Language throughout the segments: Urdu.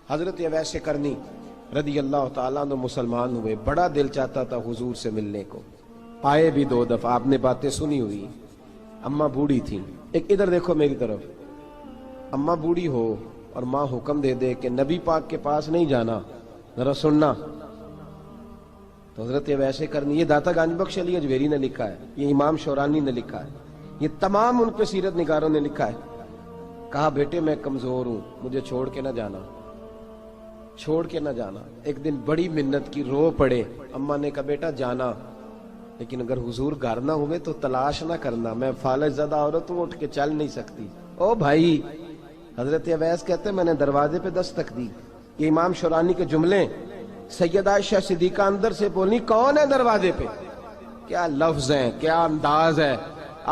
حضرت اویس کرنی رضی اللہ تعالیٰ عنہ مسلمان ہوئے، بڑا دل چاہتا تھا حضور سے ملنے کو، آئے بھی 2 دفعہ، آپ نے باتیں سنی ہوئی، اماں بوڑھی تھیں۔ ایک ادھر دیکھو میری طرف، اماں بوڑھی ہو اور ماں حکم دے دے کہ نبی پاک کے پاس نہیں جانا، ذرا سننا، تو حضرت اویس کرنی، یہ داتا گنج بخش علی اجویری نے لکھا ہے، یہ امام شورانی نے لکھا ہے، یہ تمام ان پہ سیرت نگاروں نے لکھا ہے، کہا بیٹے میں کمزور ہوں، مجھے چھوڑ کے نہ جانا، چھوڑ کے نہ جانا۔ ایک دن بڑی منت کی، رو پڑے، اماں نے کہا بیٹا جانا، لیکن اگر حضور گھر نہ ہوئے تو تلاش نہ کرنا، میں فالج زدہ عورت ہوں، اٹھ کے چل نہیں سکتی۔ او بھائی، حضرت اویس کہتے میں نے دروازے پہ دستک دی، یہ امام شورانی کے جملے، سیدہ عائشہ صدیقہ اندر سے بولنی کون ہے دروازے پہ؟ کیا لفظ ہیں، کیا انداز ہے۔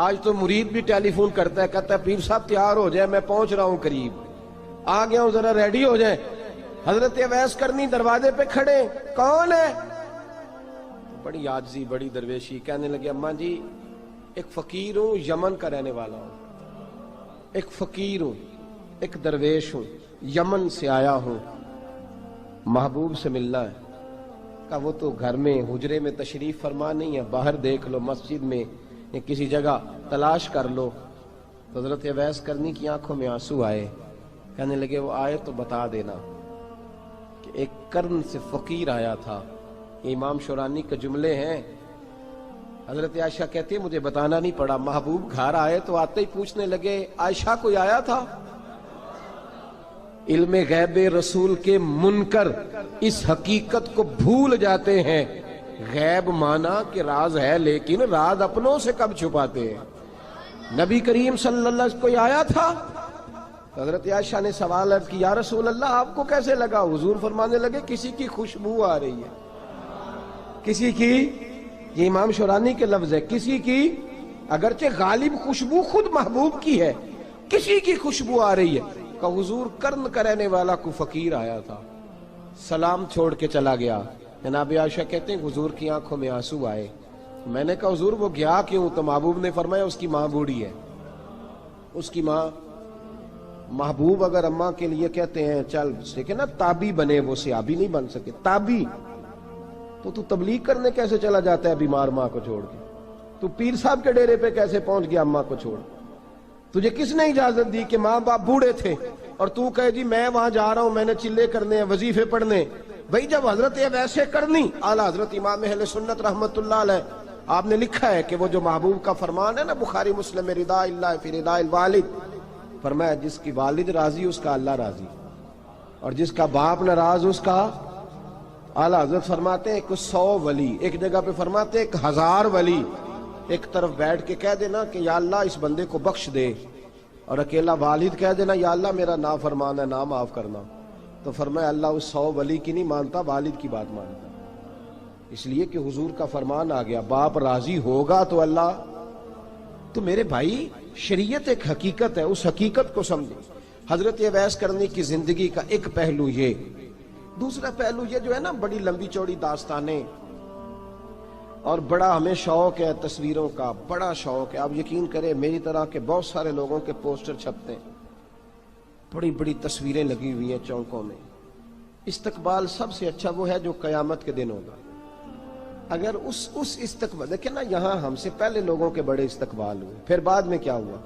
آج تو مرید بھی ٹیلی فون کرتا ہے، کہتا ہے پیر صاحب تیار ہو جائے، میں پہنچ رہا ہوں، قریب آ گیا ہوں، ذرا ریڈی ہو جائیں۔ حضرت اویس کرنی دروازے پہ کھڑے، کون ہے؟ بڑی عاجزی، بڑی درویشی، کہنے لگے اماں جی ایک فقیر ہوں، یمن کا رہنے والا ہوں، ایک فقیر ہوں، ایک درویش ہوں، یمن سے آیا ہوں، محبوب سے ملنا ہے۔ کہا وہ تو گھر میں حجرے میں تشریف فرما نہیں ہے، باہر دیکھ لو، مسجد میں یا کسی جگہ تلاش کر لو۔ تو حضرت اویس کرنی کی آنکھوں میں آنسو آئے، کہنے لگے وہ آئے تو بتا دینا کہ ایک قرن سے فقیر آیا تھا۔ یہ امام شورانی کے جملے ہیں۔ حضرت عائشہ کہتی ہے مجھے بتانا نہیں پڑا، محبوب گھر آئے تو آتے ہی پوچھنے لگے عائشہ کوئی آیا تھا؟ علم غیب رسول کے منکر اس حقیقت کو بھول جاتے ہیں، غیب مانا کہ راز ہے لیکن راز اپنوں سے کب چھپاتے ہیں۔ نبی کریم صلی اللہ علیہ وسلم کوئی آیا تھا؟ حضرت عائشہ نے سوال عرض کی یا رسول اللہ آپ کو کیسے لگا؟ حضور فرمانے لگے کسی کی خوشبو آ رہی ہے، کسی کی، یہ امام شورانی کے لفظ ہے، کسی کی، اگرچہ غالب خوشبو خود محبوب کی ہے، کسی کی خوشبو آ رہی ہے۔ کہ حضور قرن کا رہنے والا کو فقیر آیا تھا، سلام چھوڑ کے چلا گیا۔ جناب عائشہ کہتے ہیں حضور کی آنکھوں میں آنسو آئے۔ میں نے کہا حضور وہ گیا کیوں؟ تو محبوب نے فرمایا اس کی ماں بوڑھی ہے، اس کی ماں۔ محبوب اگر اماں کے لیے کہتے ہیں چل دیکھیں نا تابی بنے، وہ صحابی نہیں بن سکے، تابی، تو تبلیغ کرنے کیسے چلا جاتا ہے بیمار ماں کو چھوڑ کے؟ تو پیر صاحب کے ڈیرے پہ کیسے پہنچ گیا اماں کو چھوڑ؟ تجھے کس نے اجازت دی کہ ماں باپ بوڑھے تھے اور تو کہے جی میں وہاں جا رہا ہوں، میں نے چلے کرنے ہیں، وظیفے پڑھنے؟ بھئی جب حضرت اویس کرنی اعلیٰ حضرت امام اہل سنت رحمت اللہ علیہ، آپ نے لکھا ہے کہ وہ جو محبوب کا فرمان ہے نا بخاری مسلم، رضا اللہ فی رضا الوالد، فرمایا جس کی والد راضی اس کا اللہ راضی، اور جس کا باپ ناراض اس کا، اعلیٰ حضرت فرماتے ہیں 100 ولی، ایک جگہ پہ فرماتے ہیں 1000 ولی ایک طرف بیٹھ کے کہہ دینا کہ یا اللہ اس بندے کو بخش دے، اور اکیلا والد کہہ دینا یا اللہ میرا نافرمان ہے، نا معاف کرنا، تو فرمایا اللہ اس 100 ولی کی نہیں مانتا، والد کی بات مانتا، اس لیے کہ حضور کا فرمان آ گیا باپ راضی ہوگا تو اللہ۔ تو میرے بھائی شریعت ایک حقیقت ہے، اس حقیقت کو سمجھیں۔ حضرت اویس کرنی کی زندگی کا ایک پہلو یہ، دوسرا پہلو یہ جو ہے نا بڑی لمبی چوڑی داستانیں، اور بڑا ہمیں شوق ہے تصویروں کا، بڑا شوق ہے۔ آپ یقین کریں میری طرح کے بہت سارے لوگوں کے پوسٹر چھپتے ہیں، بڑی بڑی تصویریں لگی ہوئی ہیں چوکوں میں۔ استقبال سب سے اچھا وہ ہے جو قیامت کے دن ہوگا۔ اگر اس استقبال دیکھیں نا، یہاں ہم سے پہلے لوگوں کے بڑے استقبال ہوئے، پھر بعد میں کیا ہوا؟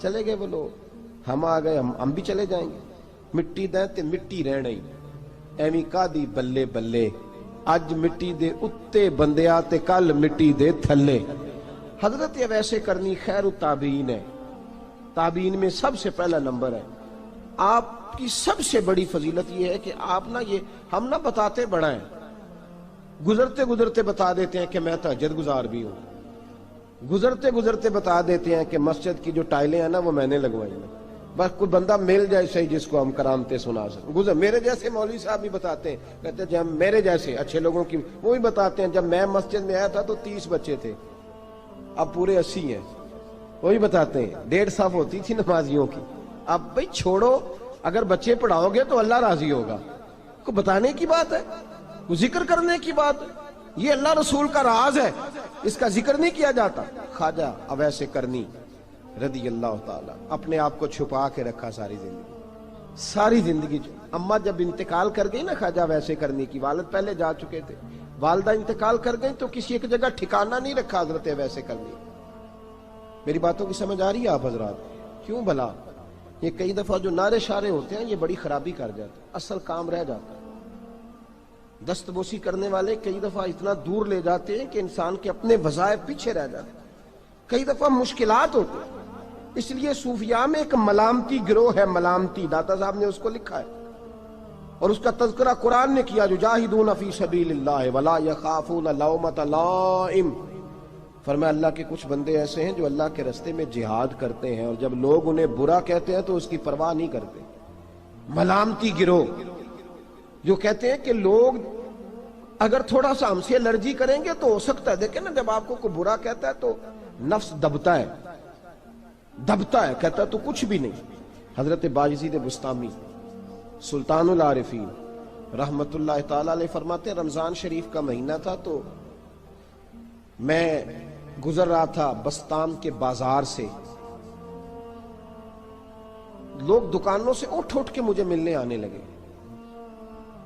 چلے گئے وہ لوگ، ہم آ گئے، ہم بھی چلے جائیں گے۔ مٹی دیں تے مٹی رہنا ہی، ایویں کا دی بلے بلے، اج مٹی دے اتے بندیا تے کل مٹی دے تھلے۔ حضرت اویس کرنی خیر التابعین ہے، تابعین میں سب سے پہلا نمبر ہے۔ آپ کی سب سے بڑی فضیلت یہ ہے کہ آپ نا، یہ ہم نہ بتاتے بڑا ہیں، گزرتے گزرتے بتا دیتے ہیں کہ میں تہجد گزار بھی ہوں، گزرتے گزرتے بتا دیتے ہیں کہ مسجد کی جو ٹائلیں ہیں نا وہ میں نے لگوائی ہیں، بس کوئی بندہ مل جائے صحیح جس کو ہم کرامتیں سنا سکیں۔ میرے جیسے مولوی صاحب بھی بتاتے ہیں، کہتے ہیں جب میرے جیسے اچھے لوگوں کی، وہ بھی بتاتے ہیں جب میں مسجد میں آیا تھا تو 30 بچے تھے، اب پورے 80 ہیں، وہی بتاتے ہیں 150 صف ہوتی تھی نمازیوں کی، اب بھئی چھوڑو، اگر بچے پڑھاؤ گے تو اللہ راضی ہوگا، کو بتانے کی بات ہے، کو ذکر کرنے کی بات ہے، یہ اللہ رسول کا راز ہے، اس کا ذکر نہیں کیا جاتا۔ خواجہ اویس کرنی رضی اللہ تعالیٰ اپنے آپ کو چھپا کے رکھا ساری زندگی، ساری زندگی اماں جب انتقال کر گئی نا خواجہ ویسے کرنی کی، والد پہلے جا چکے تھے، والدہ انتقال کر گئی تو کسی ایک جگہ ٹھکانہ نہیں رکھا حضرت ویسے کرنی۔ میری باتوں کی سمجھ آ رہی ہے آپ حضرات؟ کیوں بھلا یہ کئی دفعہ جو نعرے شارے ہوتے ہیں یہ بڑی خرابی کر جاتے ہیں، اصل کام رہ جاتا ہے۔ دست بوسی کرنے والے کئی دفعہ اتنا دور لے جاتے ہیں کہ انسان کے اپنے وظائف پیچھے رہ جاتے ہیں، کئی دفعہ مشکلات ہوتی ہیں۔ اس لیے صوفیاء میں ایک ملامتی گروہ ہے، ملامتی، داتا صاحب نے اس کو لکھا ہے اور اس کا تذکرہ قرآن نے کیا، یجاہدون فی سبیل اللہ ولا یخافون لومۃ لائم۔ فرمایا اللہ کے کچھ بندے ایسے ہیں جو اللہ کے راستے میں جہاد کرتے ہیں اور جب لوگ انہیں برا کہتے ہیں تو اس کی پرواہ نہیں کرتے۔ ملامتی گروہ جو کہتے ہیں کہ لوگ اگر تھوڑا سا ہم سے الرجی کریں گے تو ہو سکتا ہے، دیکھیں نا جب آپ کو کوئی برا کہتا ہے تو نفس دبتا ہے، کہتا ہے تو کچھ بھی نہیں۔ حضرت بایزید بستامی سلطان العارفین رحمت اللہ تعالی علیہ فرماتے ہیں رمضان شریف کا مہینہ تھا تو میں گزر رہا تھا بستام کے بازار سے، لوگ دکانوں سے اٹھ کے مجھے ملنے آنے لگے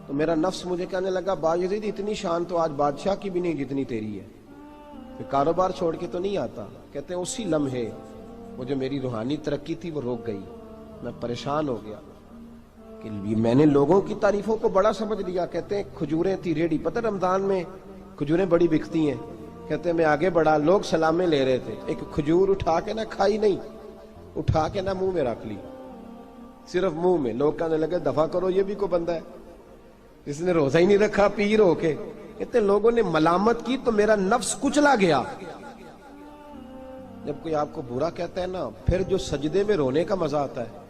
تو میرا نفس مجھے کہنے لگا بایزید اتنی شان تو آج بادشاہ کی بھی نہیں جتنی تیری ہے، کاروبار چھوڑ کے تو نہیں آتا۔ کہتے ہیں اسی لمحے وہ جو میری روحانی ترقی تھی وہ رک گئی، میں پریشان ہو گیا کہ میں نے لوگوں کی تعریفوں کو بڑا سمجھ لیا۔ کہتے ہیں کھجوریں تھی ریڈی، پتہ رمضان میں کھجوریں بڑی بکتی ہیں، کہتے ہیں میں آگے بڑھا، لوگ سلامیں لے رہے تھے، ایک کھجور اٹھا کے نہ کھائی نہیں، اٹھا کے نہ منہ میں رکھ لی، صرف منہ میں۔ لوگ کہنے لگے دفع کرو، یہ بھی کوئی بندہ ہے جس نے روزہ ہی نہیں رکھا پیر ہو کے۔ کہتے ہیں لوگوں نے ملامت کی تو میرا نفس کچلا گیا۔ جب کوئی آپ کو برا کہتا ہے نا، پھر جو سجدے میں رونے کا مزہ آتا ہے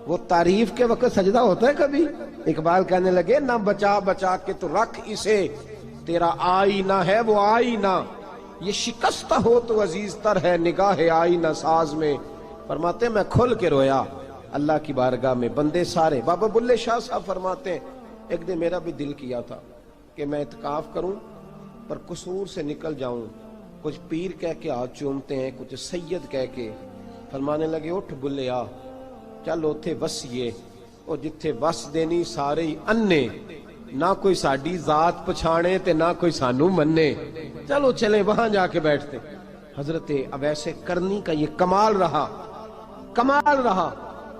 وہ تعریف کے وقت سجدہ ہوتا ہے کبھی؟ اقبال کہنے لگے نہ بچا بچا کے تو رکھ اسے، تیرا آئینہ ہے وہ آئینہ، یہ شکستہ ہو تو عزیز تر ہے نگاہ آئینہ ساز میں۔ فرماتے ہیں میں کھل کے رویا اللہ کی بارگاہ میں، بندے سارے۔ بابا بلے شاہ صاحب فرماتے ہیں ایک دن میرا بھی دل کیا تھا کہ میں اعتکاف کروں پر قصور سے نکل جاؤں، کچھ پیر کہہ کے ہاتھ چومتے ہیں، کچھ سید کہہ کے۔ فرمانے لگے اٹھ بلیا چل اوتھے وسیے، اور جتھے وس دینی سارے ہی انے، نہ کوئی ساڈی ذات پچھانے تے نہ کوئی سانو مننے، چلو چلے وہاں جا کے بیٹھتے۔ حضرت اویس کرنی کا یہ کمال رہا،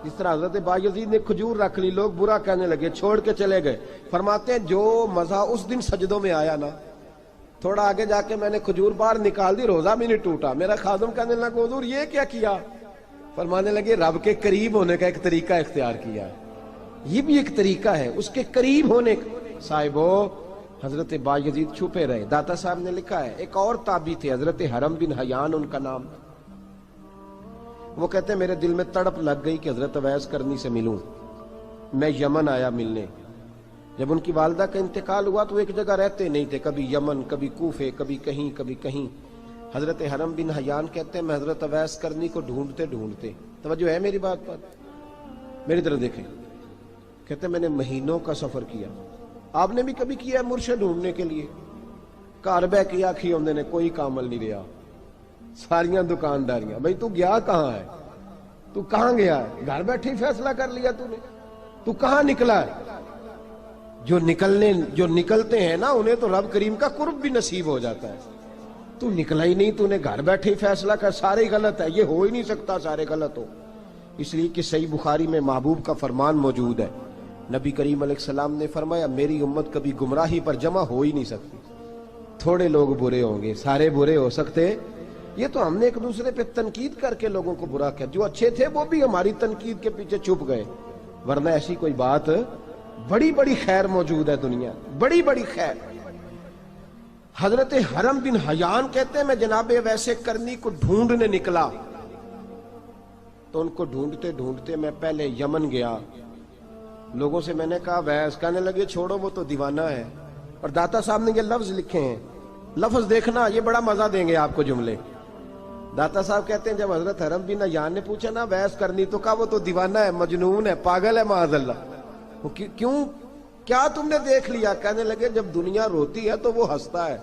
جس طرح حضرت بایزید نے کھجور رکھ لی، لوگ برا کہنے لگے، چھوڑ کے چلے گئے۔ فرماتے ہیں جو مزہ اس دن سجدوں میں آیا نا، تھوڑا آگے جا کے میں نے کھجور باہر نکال دی، روزہ بھی نہیں ٹوٹا۔ میرا خادم کہنے لگا حضور یہ کیا کیا؟ فرمانے لگے رب کے قریب ہونے کا ایک طریقہ اختیار کیا ہے، یہ بھی ایک طریقہ ہے اس کے قریب ہونے کا۔ صاحبو حضرت بایزید چھپے رہے۔ داتا صاحب نے لکھا ہے ایک اور تابعی تھے حضرت حرم بن حیان ان کا نام، وہ کہتے ہیں میرے دل میں تڑپ لگ گئی کہ حضرت اویس کرنی سے ملوں۔ میں یمن آیا ملنے، جب ان کی والدہ کا انتقال ہوا تو ایک جگہ رہتے نہیں تھے، کبھی یمن، کبھی کوفے، کبھی کہیں۔ حضرت حرم بن حیان کہتے ہیں میں حضرت اویس کرنی کو ڈھونڈتے، توجہ ہے میری بات پر، میری طرف دیکھیں، کہتے ہیں میں نے مہینوں کا سفر کیا۔ آپ نے بھی کبھی کیا ہے مرشد ڈھونڈنے کے لیے؟ گھر بہ کے آکھی ہوندے نے کوئی کامل نہیں رہا، ساریاں دکانداریاں، بھئی تو گیا کہاں ہے؟ تو کہاں گیا ہے؟ گھر بیٹھے ہی فیصلہ کر لیا تو نے؟ تو کہاں نکلا ہے؟ جو نکلتے ہیں نا انہیں تو رب کریم کا قرب بھی نصیب ہو جاتا ہے۔ تو نکلا ہی نہیں، تو نے گھر بیٹھے ہی فیصلہ کر، سارے غلط ہے، یہ ہو ہی نہیں سکتا سارے غلط ہو۔ اس لیے کہ صحیح بخاری میں محبوب کا فرمان موجود ہے، نبی کریم علیہ السلام نے فرمایا میری امت کبھی گمراہی پر جمع ہو ہی نہیں سکتی، تھوڑے لوگ برے ہوں گے، سارے برے ہو سکتے؟ یہ تو ہم نے ایک دوسرے پہ تنقید کر کے لوگوں کو برا کیا، جو اچھے تھے وہ بھی ہماری تنقید کے پیچھے چھپ گئے، ورنہ ایسی کوئی بات، بڑی خیر موجود ہے دنیا، بڑی خیر۔ حضرت حرم بن حیان کہتے ہیں میں جناب ویسے کرنی کو ڈھونڈنے نکلا تو ان کو ڈھونڈتے میں پہلے یمن گیا، لوگوں سے میں نے کہا ویس، کہنے لگے چھوڑو وہ تو دیوانہ ہے۔ اور داتا صاحب نے یہ لفظ لکھے ہیں، لفظ دیکھنا یہ بڑا مزہ دیں گے آپ کو جملے۔ داتا صاحب کہتے ہیں جب حضرت حرم بن حیان نے پوچھا نا ویس کرنی، تو کہا وہ تو دیوانہ ہے، مجنون ہے، پاگل ہے معاذ اللہ۔ کیوں؟ کیا تم نے دیکھ لیا؟ کہنے لگے جب دنیا روتی ہے تو وہ ہنستا ہے،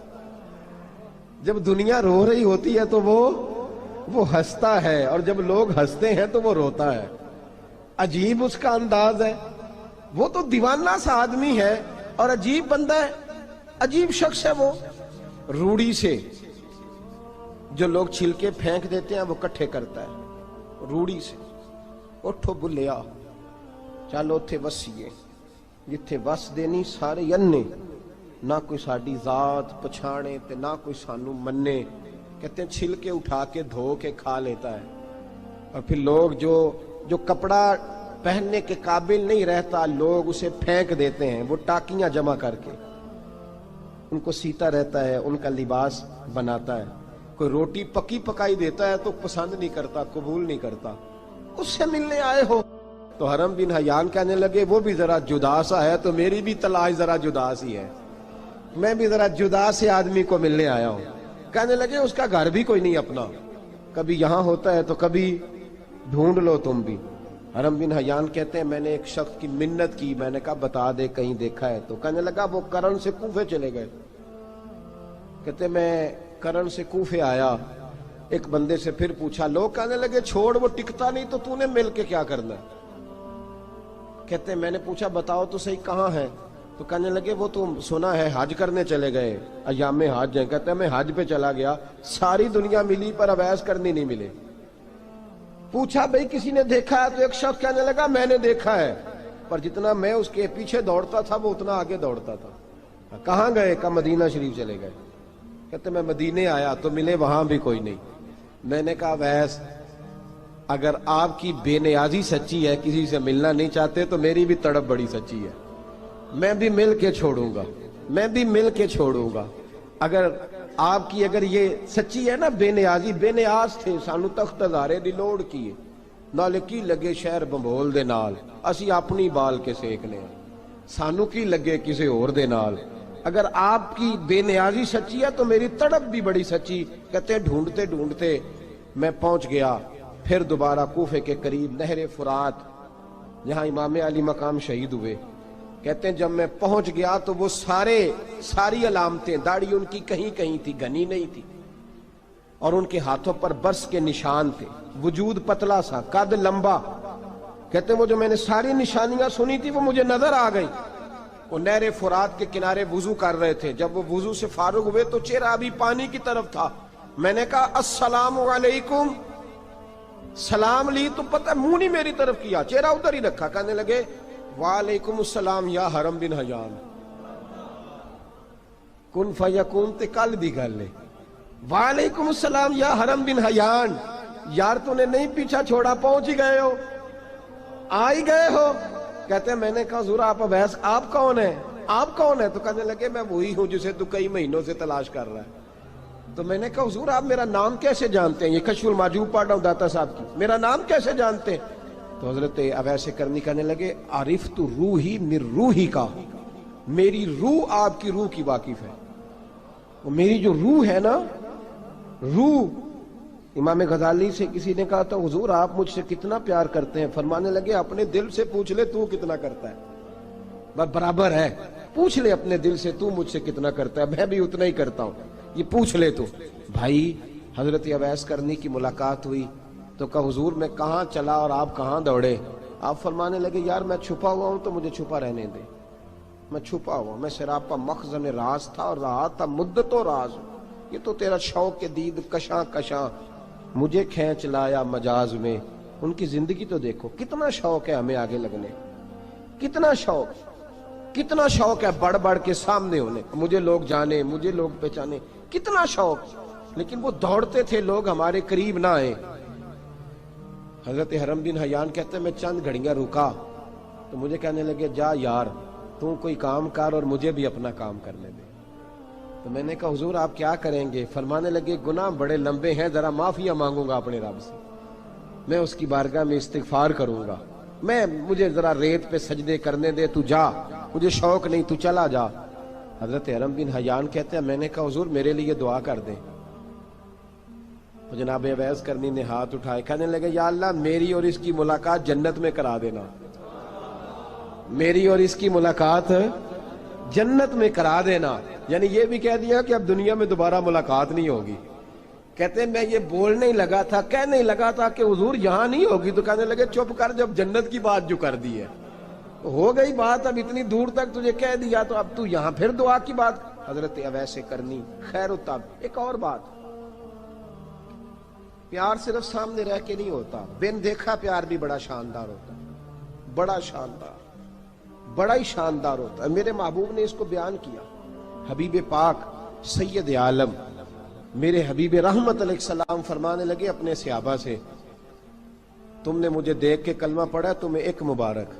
جب دنیا رو رہی ہوتی ہے تو وہ ہنستا ہے، اور جب لوگ ہنستے ہیں تو وہ روتا ہے۔ عجیب اس کا انداز ہے، وہ تو دیوانہ سا آدمی ہے اور عجیب بندہ ہے، عجیب شخص ہے وہ۔ روڑی سے جو لوگ چھلکے پھینک دیتے ہیں وہ کٹھے کرتا ہے، روڑی سے۔ اٹھو بلیا چلو تھے وسیے جتھے وس دینی سارے ینے، نہ کوئی ساڈی ذات پچھانے تے نہ کوئی سانو منے۔ کہتے ہیں چھلکے اٹھا کے دھو کے کھا لیتا ہے، اور پھر لوگ جو کپڑا پہننے کے قابل نہیں رہتا لوگ اسے پھینک دیتے ہیں، وہ ٹاکیاں جمع کر کے ان کو سیتا رہتا ہے، ان کا لباس بناتا ہے۔ کوئی روٹی پکی پکائی دیتا ہے تو پسند نہیں کرتا، قبول نہیں کرتا، اس سے ملنے آئے ہو۔ تو حرم بن حیان کہنے لگے وہ بھی ذرا جدا سا ہے تو میری بھی تلاش ذرا جدا سی ہے، میں بھی ذرا جدا سے آدمی کو ملنے آیا ہوں۔ کہنے لگے اس کا گھر بھی کوئی نہیں اپنا، کبھی یہاں ہوتا ہے تو کبھی ڈھونڈ لو تم بھی۔ حرم بن حیان کہتے ہیں میں نے ایک شخص کی منت کی، میں نے کہا بتا دے کہیں دیکھا ہے تو۔ کہنے لگا وہ کرن سے کوفے چلے گئے۔ کہتے میں کرن سے کوفے آیا، ایک بندے سے پھر پوچھا، لوگ کہنے لگے چھوڑ وہ ٹکتا نہیں تو نے مل کے کیا کرنا ہے۔ کہتے میں نے پوچھا بتاؤ تو صحیح کہاں ہے، تو کہنے لگے وہ تو سنا ہے حج کرنے چلے گئے، ایام حج ہیں۔ کہتے میں حج پہ چلا گیا، ساری دنیا ملی پر اویس کرنی نہیں ملے۔ پوچھا بھئی کسی نے دیکھا ہے تو ایک شخص کہنے لگا میں نے دیکھا ہے، پر جتنا میں اس کے پیچھے دوڑتا تھا وہ اتنا آگے دوڑتا تھا۔ کہاں گئے؟ کہ مدینہ شریف چلے گئے۔ کہتے میں مدینے آیا تو ملے وہاں بھی کوئی نہیں۔ میں نے کہا ویس اگر آپ کی بے نیازی سچی ہے، کسی سے ملنا نہیں چاہتے، تو میری بھی تڑپ بڑی سچی ہے، میں بھی مل کے چھوڑوں گا، میں بھی مل کے چھوڑوں گا۔ اگر آپ کی اگر یہ سچی ہے نا بے نیازی، بے نیاز تھے، سانو تخت ہزارے دی لوڑ کیے نال کی لگے شہر بمبول دے نال، اسی اپنی بال کے سیکنے ہیں، سانو کی لگے کسی اور دے نال۔ اگر آپ کی بے نیازی سچی ہے تو میری تڑپ بھی بڑی سچی۔ کہتے ہیں ڈھونڈتے ڈھونڈتے میں پہنچ گیا، پھر دوبارہ کوفے کے قریب نہر فرات جہاں امام علی مقام شہید ہوئے۔ کہتے ہیں جب میں پہنچ گیا تو وہ ساری علامتیں، داڑھی ان کی کہیں کہیں تھی، گھنی نہیں تھی، اور ان کے ہاتھوں پر برس کے نشان تھے، وجود پتلا سا، قد لمبا۔ کہتے ہیں وہ جو میں نے ساری نشانیاں سنی تھی وہ مجھے نظر آ گئی۔ وہ نہر فرات کے کنارے وضو کر رہے تھے، جب وہ وضو سے فارغ ہوئے تو چہرہ ابھی پانی کی طرف تھا۔ میں نے کہا السلام علیکم، سلام لی تو پتہ منہ نہیں میری طرف کیا، چہرہ ادھر ہی رکھا۔ کہنے لگے وعلیکم السلام یا حرم بن حیان، کن فیکون تے کل دی گل ہے۔ وعلیکم السلام یا حرم بن حیان، یار تو نے نہیں پیچھا چھوڑا، پہنچ ہی گئے ہو، آ ہی گئے ہو۔ کہتے ہیں میں نے کہا حضور آپ اویس آپ کون ہیں، آپ کون ہیں؟ تو کہنے لگے میں وہی ہوں جسے تو کئی مہینوں سے تلاش کر رہا ہے۔ تو میں نے کہا حضور آپ میرا نام کیسے جانتے ہیں؟ یہ کشف المحجوب پڑھ رہا ہوں داتا صاحب کی، میرا نام کیسے جانتے ہیں؟ تو حضرت اویس کرنی کہنے لگے عرفت روحی من روحی کا، میری روح آپ کی روح کی واقف ہے۔ وہ میری جو روح ہے نا، روح۔ امام غزالی سے کسی نے کہا تو حضور آپ مجھ سے کتنا پیار کرتے ہیں؟ فرمانے لگے اپنے دل سے پوچھ لے تو کتنا کرتا ہے، برابر ہے، پوچھ لے اپنے دل سے تو مجھ سے کتنا کرتا ہے، میں بھی اتنا ہی کرتا ہوں، یہ پوچھ لے تو۔ بھائی حضرت اویس کرنی کی ملاقات ہوئی تو کہا حضور میں کہاں چلا اور آپ کہاں دوڑے؟ آپ فرمانے لگے یار میں چھپا ہوا ہوں تو مجھے چھپا رہنے دے، میں چھپا ہوا، میں سراپا مخزن راز تھا اور رہا تھا مدت و راز۔ یہ تو تیرا شوق کے دید کشاں کشاں مجھے کھینچ لایا مجاز میں۔ ان کی زندگی تو دیکھو، کتنا شوق ہے ہمیں آگے لگنے، کتنا شوق ہے بڑھ بڑھ کے سامنے ہونے، مجھے لوگ جانے، مجھے لوگ پہچانے، کتنا شوق، لیکن وہ دوڑتے تھے لوگ ہمارے قریب نہ آئے۔ حضرت حرم بن حیان کہتے ہیں میں چند گھڑیاں رکا تو مجھے کہنے لگے جا یار تو کوئی کام کر اور مجھے بھی اپنا کام کرنے دے۔ تو میں نے کہا حضور آپ کیا کریں گے؟ فرمانے لگے گناہ بڑے لمبے ہیں، ذرا معافیاں مانگوں گا اپنے رب سے، میں اس کی بارگاہ میں استغفار کروں گا، مجھے ذرا ریت پہ سجدے کرنے دے، تو جا، مجھے شوق نہیں، تو چلا جا۔ حضرت حرم بن حیان کہتے ہیں میں نے کہا حضور میرے لیے دعا کر دیں۔ تو جناب اویس کرنی نے ہاتھ اٹھائے، کہنے لگے یا اللہ میری اور اس کی ملاقات جنت میں کرا دینا، میری اور اس کی ملاقات جنت میں کرا دینا۔ یعنی یہ بھی کہہ دیا کہ اب دنیا میں دوبارہ ملاقات نہیں ہوگی۔ کہتے ہیں میں یہ بولنے ہی لگا تھا، کہنے ہی لگا تھا کہ حضور یہاں نہیں ہوگی، تو کہنے لگے چپ کر، جب جنت کی بات جو کر دی ہے ہو گئی بات، اب اتنی دور تک تجھے کہہ دیا تو اب تو یہاں پھر دعا کی بات حضرت اویس کرنی خیر التاب۔ ایک اور بات، پیار صرف سامنے رہ کے نہیں ہوتا، بن دیکھا پیار بھی بڑا شاندار ہوتا، بڑا شاندار، بڑا ہی شاندار ہوتا ہے۔ میرے محبوب نے اس کو بیان کیا، حبیب پاک سید عالم میرے حبیب رحمت علیہ السلام فرمانے لگے اپنے صحابہ سے، تم نے مجھے دیکھ کے کلمہ پڑھا، تمہیں ایک مبارک،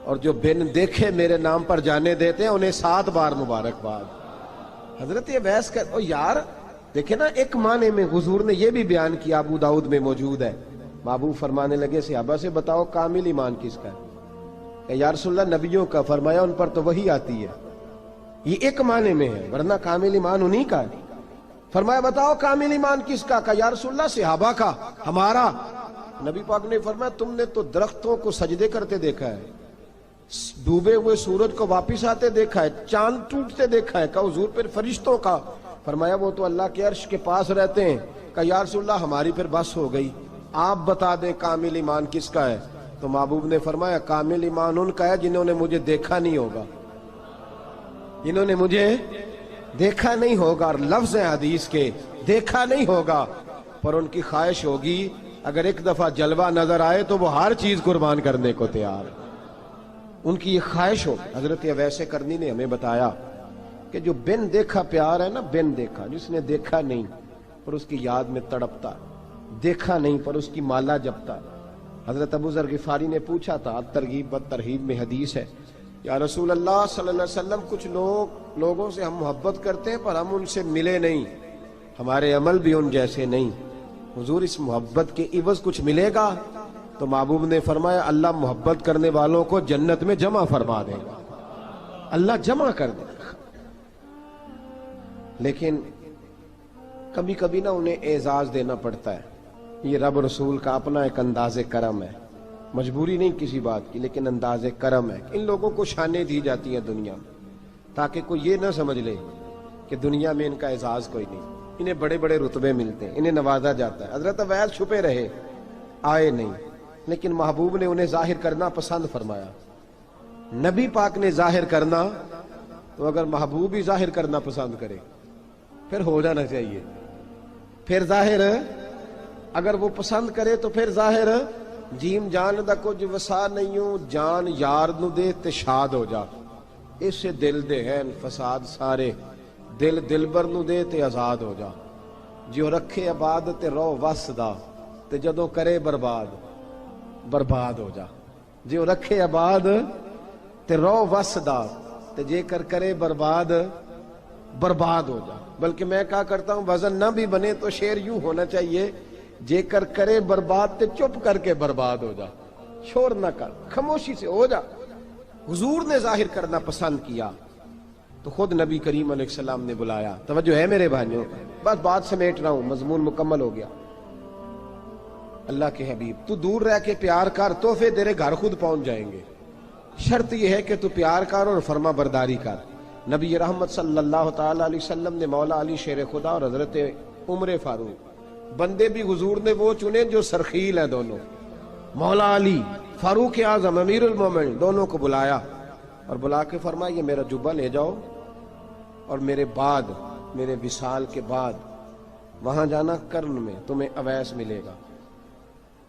اور جو بن دیکھے میرے نام پر جانے دیتے ہیں انہیں 7 بار مبارکباد۔ حضرت اویس کا یار دیکھیں نا، ایک معنی میں حضور نے یہ بھی بیان کیا، ابو داؤد میں موجود ہے۔ محبوب فرمانے لگے صحابہ سے، بتاؤ کامل ایمان کس کا ہے؟ کہ یا رسول اللہ نبیوں کا۔ فرمایا ان پر تو وہی آتی ہے، یہ ایک معنی میں ہے، ورنہ کامل ایمان انہی کا ہے۔ فرمایا بتاؤ کامل ایمان کس کا؟ کہ یا رسول اللہ صحابہ کا، ہمارا۔ نبی پاک نے فرمایا تم نے تو درختوں کو سجدے کرتے دیکھا ہے، ڈوبے ہوئے سورج کو واپس آتے دیکھا ہے، چاند ٹوٹتے دیکھا ہے۔ کہ حضور پھر فرشتوں کا؟ فرمایا وہ تو اللہ کے عرش کے پاس رہتے ہیں۔ کہ یا رسول اللہ ہماری پھر بس ہو گئی، آپ بتا دیں کامل ایمان کس کا ہے؟ تو محبوب نے فرمایا کامل ایمان ان کا ہے جنہوں نے مجھے دیکھا نہیں ہوگا، جنہوں نے مجھے دیکھا نہیں ہوگا، اور لفظ ہیں حدیث کے، دیکھا نہیں ہوگا پر ان کی خواہش ہوگی اگر ایک دفعہ جلوہ نظر آئے تو وہ ہر چیز قربان کرنے کو تیار ہے، ان کی یہ خواہش ہو۔ حضرت اویس کرنی نے ہمیں بتایا کہ جو بن دیکھا پیار ہے نا، بن دیکھا، جس نے دیکھا نہیں پر اس کی یاد میں تڑپتا، دیکھا نہیں پر اس کی مالا جپتا۔ حضرت ابو ذر غفاری نے پوچھا تھا، ترغیب و ترہیب میں حدیث ہے، یا رسول اللہ صلی اللہ علیہ وسلم کچھ لوگوں سے ہم محبت کرتے ہیں پر ہم ان سے ملے نہیں، ہمارے عمل بھی ان جیسے نہیں، حضور اس محبت کے عوض کچھ ملے گا؟ تو محبوب نے فرمایا اللہ محبت کرنے والوں کو جنت میں جمع فرما دے گا، اللہ جمع کر دے گا۔ لیکن کبھی کبھی نا انہیں اعزاز دینا پڑتا ہے، یہ رب رسول کا اپنا ایک انداز کرم ہے، مجبوری نہیں کسی بات کی، لیکن انداز کرم ہے۔ ان لوگوں کو شانیں دی جاتی ہیں دنیا میں تاکہ کوئی یہ نہ سمجھ لے کہ دنیا میں ان کا اعزاز کوئی نہیں، انہیں بڑے بڑے رتبے ملتے ہیں، انہیں نوازا جاتا ہے۔ حضرت اویس چھپے رہے، آئے نہیں، لیکن محبوب نے انہیں ظاہر کرنا پسند فرمایا۔ نبی پاک نے ظاہر کرنا تو اگر محبوب ہی ظاہر کرنا پسند کرے پھر ہو جانا چاہیے، پھر ظاہر اگر وہ پسند کرے تو پھر ظاہر جیم جان دا کچھ وسا نہیں ہوں، جان یار نو دے تے شاد ہو جا، اس سے دل دے ہیں فساد سارے، دل دلبر نو دے تے آزاد ہو جا، جو رکھے آباد تے رو وس دا تے جدوں کرے برباد برباد ہو جا، جو رکھے آباد تے رو وس دا تے جے کر کرے برباد برباد ہو جا۔ بلکہ میں کہا کرتا ہوں وزن نہ بھی بنے تو شعر یوں ہونا چاہیے، جے کر کرے برباد تے چپ کر کے برباد ہو جا، شور نہ کر، خاموشی سے ہو جا۔ حضور نے ظاہر کرنا پسند کیا تو خود نبی کریم علیہ السلام نے بلایا۔ توجہ ہے میرے بھائیوں، بس بات سمیٹ رہا ہوں، مضمون مکمل ہو گیا۔ اللہ کے حبیب تو دور رہ کے پیار کر، تحفے تیرے گھر خود پہنچ جائیں گے، شرط یہ ہے کہ تو پیار کر اور فرما برداری کر۔ نبی رحمت صلی اللہ تعالی علیہ وسلم نے مولا علی شیر خدا اور حضرت عمر فاروق، بندے بھی حضور نے وہ چنے جو سرخیل ہیں دونوں، مولا علی فاروق اعظم امیر المومنین، دونوں کو بلایا اور بلا کے فرمایا یہ میرا جبہ لے جاؤ اور میرے بعد، میرے وصال کے بعد وہاں جانا کرن میں تمہیں اویس ملے گا،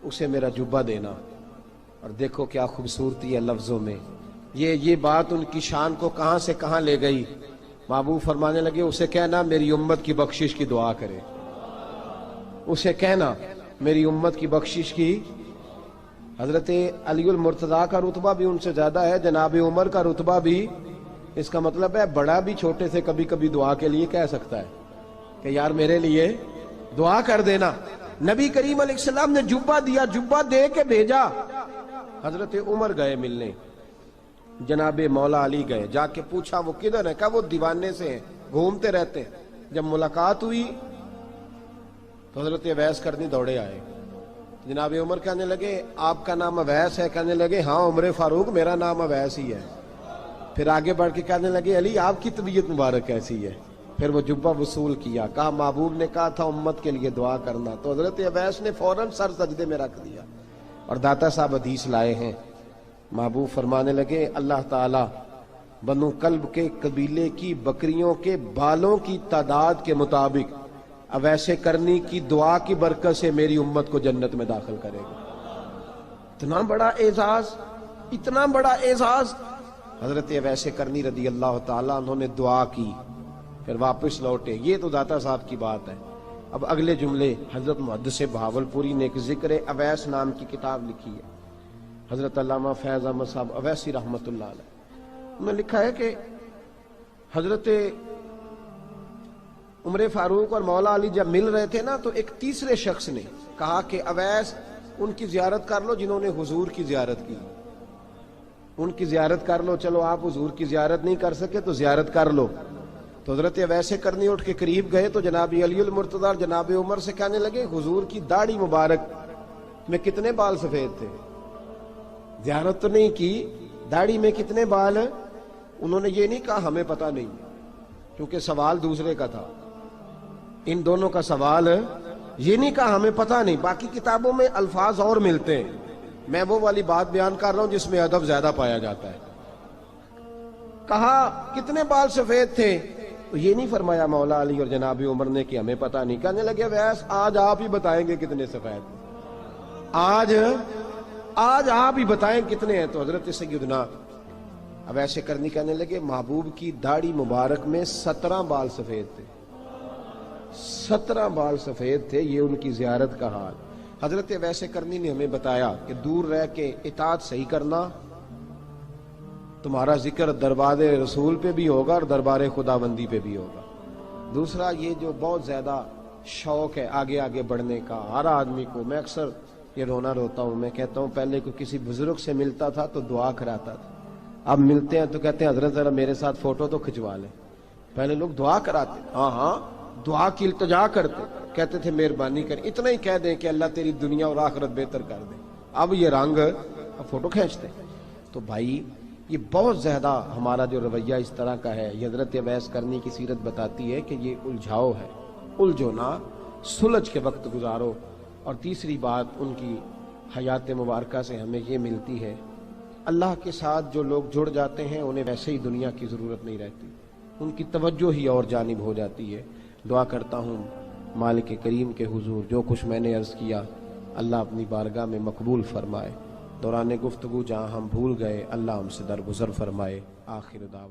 اسے میرا جبہ دینا۔ اور دیکھو کیا خوبصورتی ہے لفظوں میں، یہ بات ان کی شان کو کہاں سے کہاں لے گئی۔ محبوب فرمانے لگے اسے کہنا میری امت کی بخشش کی دعا کرے، اسے کہنا میری امت کی بخشش کی۔ حضرت علی المرتضیٰ کا رتبہ بھی ان سے زیادہ ہے، جناب عمر کا رتبہ بھی، اس کا مطلب ہے بڑا بھی چھوٹے سے کبھی کبھی دعا کے لیے کہہ سکتا ہے کہ یار میرے لیے دعا کر دینا۔ نبی کریم علیہ السلام نے جبہ دیا، جبہ دے کے بھیجا۔ حضرت عمر گئے ملنے، جناب مولا علی گئے، جا کے پوچھا وہ کدھر ہے؟ کہا وہ دیوانے سے ہیں، گھومتے رہتے ہیں۔ جب ملاقات ہوئی تو حضرت اویس کرنی دوڑے آئے، جناب عمر کہنے لگے آپ کا نام اویس ہے؟ کہنے لگے ہاں عمر فاروق میرا نام اویس ہی ہے۔ پھر آگے بڑھ کے کہنے لگے علی آپ کی طبیعت مبارک کیسی ہے؟ پھر وہ جبہ وصول کیا، کہا محبوب نے کہا تھا امت کے لیے دعا کرنا، تو حضرت اویس نے فوراً سر سجدے میں رکھ دیا۔ اور داتا صاحب حدیث لائے ہیں، محبوب فرمانے لگے اللہ تعالی بنو کلب کے قبیلے کی بکریوں کے بالوں کی تعداد کے مطابق اویس کرنی کی دعا کی برکت سے میری امت کو جنت میں داخل کرے گا۔ اتنا بڑا اعزاز، اتنا بڑا اعزاز۔ حضرت اویس کرنی رضی اللہ تعالیٰ انہوں نے دعا کی، پھر واپس لوٹے۔ یہ تو داتا صاحب کی بات ہے۔ اب اگلے جملے حضرت محدث بہاولپوری نے ایک ذکر اویس نام کی کتاب لکھی ہے، حضرت علامہ فیض احمد صاحب اویسی رحمۃ اللہ علیہ، انہوں نے لکھا ہے کہ حضرت عمر فاروق اور مولا علی جب مل رہے تھے نا، تو ایک تیسرے شخص نے کہا کہ اویس ان کی زیارت کر لو جنہوں نے حضور کی زیارت کی، ان کی زیارت کر لو، چلو آپ حضور کی زیارت نہیں کر سکے تو زیارت کر لو۔ تو حضرت اویس کرنی اٹھ کے قریب گئے تو جناب علی المرتضیٰ اور جناب عمر سے کہنے لگے حضور کی داڑھی مبارک میں کتنے بال سفید تھے؟ زیارت تو نہیں کی، داڑھی میں کتنے بال؟ انہوں نے یہ نہیں کہا ہمیں پتہ نہیں، کیونکہ سوال دوسرے کا تھا، ان دونوں کا سوال یہ نہیں کہا ہمیں پتہ نہیں۔ باقی کتابوں میں الفاظ اور ملتے ہیں، میں وہ والی بات بیان کر رہا ہوں جس میں ادب زیادہ پایا جاتا ہے۔ کہا کتنے بال سفید تھے؟ تو یہ نہیں فرمایا مولا علی اور جناب عمر نے کہ ہمیں پتہ نہیں، کہنے لگے ویس آج آپ ہی بتائیں گے کتنے سفید، آج آپ ہی بتائیں کتنے ہیں۔ تو حضرت سیدنا اویس کرنی کہنے لگے محبوب کی داڑھی مبارک میں 17 بال سفید تھے، 17 بال سفید تھے، یہ ان کی زیارت کا حال۔ حضرت اویس کرنی نے ہمیں بتایا کہ دور رہ کے اطاعت صحیح کرنا، تمہارا ذکر دربار رسول پہ بھی ہوگا اور دربار خداوندی پہ بھی ہوگا۔ دوسرا یہ جو بہت زیادہ شوق ہے آگے آگے بڑھنے کا ہر آدمی کو، میں اکثر یہ رونا روتا ہوں، میں کہتا ہوں پہلے کوئی کسی بزرگ سے ملتا تھا تو دعا کراتا تھا، اب ملتے ہیں تو کہتے ہیں حضرت ذرا میرے ساتھ فوٹو تو کھنچوا لیں۔ پہلے لوگ دعا کراتے، ہاں دعا کی التجا کرتے، کہتے تھے مہربانی کر، اتنا ہی کہہ دیں کہ اللہ تیری دنیا اور آخرت بہتر کر دے، اب یہ رنگ اب فوٹو کھینچتے۔ تو بھائی یہ بہت زیادہ ہمارا جو رویہ اس طرح کا ہے، یہ حضرت اویس کرنی کی سیرت بتاتی ہے کہ یہ الجھاؤ ہے، الجھو نہ، سلجھ کے وقت گزارو۔ اور تیسری بات ان کی حیات مبارکہ سے ہمیں یہ ملتی ہے، اللہ کے ساتھ جو لوگ جڑ جاتے ہیں انہیں ویسے ہی دنیا کی ضرورت نہیں رہتی، ان کی توجہ ہی اور جانب ہو جاتی ہے۔ دعا کرتا ہوں مالک کریم کے حضور جو کچھ میں نے عرض کیا اللہ اپنی بارگاہ میں مقبول فرمائے، دوران گفتگو جہاں ہم بھول گئے اللہ ہم سے درگزر فرمائے۔ آخر دعویٰ